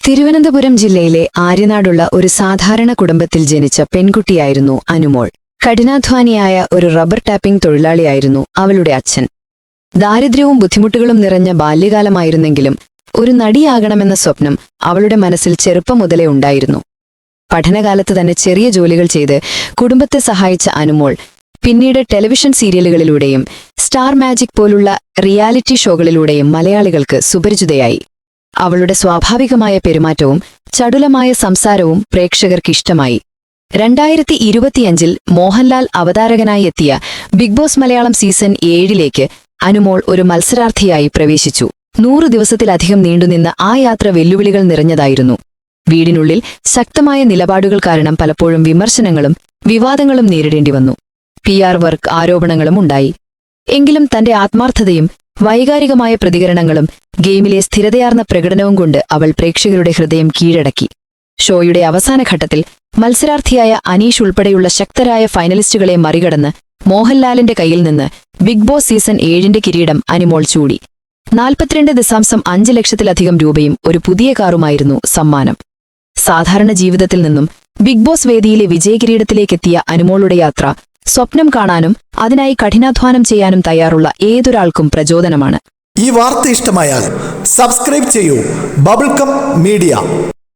തിരുവനന്തപുരം ജില്ലയിലെ ആര്യനാടുള്ള ഒരു സാധാരണ കുടുംബത്തിൽ ജനിച്ച പെൺകുട്ടിയായിരുന്നു അനുമോൾ. കഠിനാധ്വാനിയായ ഒരു റബ്ബർ ടാപ്പിംഗ് തൊഴിലാളിയായിരുന്നു അവളുടെ അച്ഛൻ. ദാരിദ്ര്യവും ബുദ്ധിമുട്ടുകളും നിറഞ്ഞ ബാല്യകാലമായിരുന്നെങ്കിലും ഒരു നടിയാകണമെന്ന സ്വപ്നം അവളുടെ മനസ്സിൽ ചെറുപ്പം മുതലേ ഉണ്ടായിരുന്നു. പഠനകാലത്ത് തന്നെ ചെറിയ ജോലികൾ ചെയ്ത് കുടുംബത്തെ സഹായിച്ച അനുമോൾ പിന്നീട് ടെലിവിഷൻ സീരിയലുകളിലൂടെയും സ്റ്റാർ മാജിക് പോലുള്ള റിയാലിറ്റി ഷോകളിലൂടെയും മലയാളികൾക്ക് സുപരിചിതയായി. അവളുടെ സ്വാഭാവികമായ പെരുമാറ്റവും ചടുലമായ സംസാരവും പ്രേക്ഷകർക്കിഷ്ടമായി. 2025 മോഹൻലാൽ അവതാരകനായി എത്തിയ Bigg Boss Malayalam season 7 Anumol ഒരു മത്സരാർത്ഥിയായി പ്രവേശിച്ചു. 100 ദിവസത്തിലധികം നീണ്ടുനിന്ന ആ യാത്ര വെല്ലുവിളികൾ നിറഞ്ഞതായിരുന്നു. വീടിനുള്ളിൽ ശക്തമായ നിലപാടുകൾ കാരണം പലപ്പോഴും വിമർശനങ്ങളും വിവാദങ്ങളും നേരിടേണ്ടി വന്നു. PR വർക്ക് ആരോപണങ്ങളും ഉണ്ടായി. എങ്കിലും തന്റെ ആത്മാർത്ഥതയും വൈകാരികമായ പ്രതികരണങ്ങളും ഗെയിമിലെ സ്ഥിരതയാർന്ന പ്രകടനവും കൊണ്ട് അവൾ പ്രേക്ഷകരുടെ ഹൃദയം കീഴടക്കി. ഷോയുടെ അവസാന ഘട്ടത്തിൽ മത്സരാർത്ഥിയായ അനീഷ് ഉൾപ്പെടെയുള്ള ശക്തരായ ഫൈനലിസ്റ്റുകളെ മറികടന്ന് മോഹൻലാലിന്റെ കയ്യിൽ നിന്ന് ബിഗ് ബോസ് സീസൺ 7 കിരീടം അനുമോൾ ചൂടി. 42.5 ലക്ഷത്തിലധികം രൂപയും ഒരു പുതിയ കാറുമായിരുന്നു സമ്മാനം. സാധാരണ ജീവിതത്തിൽ നിന്നും ബിഗ് ബോസ് വേദിയിലെ വിജയകിരീടത്തിലേക്കെത്തിയ അനുമോളുടെ യാത്ര സ്വപ്നം കാണാനും അതിനായി കഠിനാധ്വാനം ചെയ്യാനും തയ്യാറുള്ള ഏതൊരാൾക്കും പ്രചോദനമാണ്. ഈ വാർത്ത ഇഷ്ടമായാൽ സബ്സ്ക്രൈബ് ചെയ്യൂ ബബിൾകം മീഡിയ.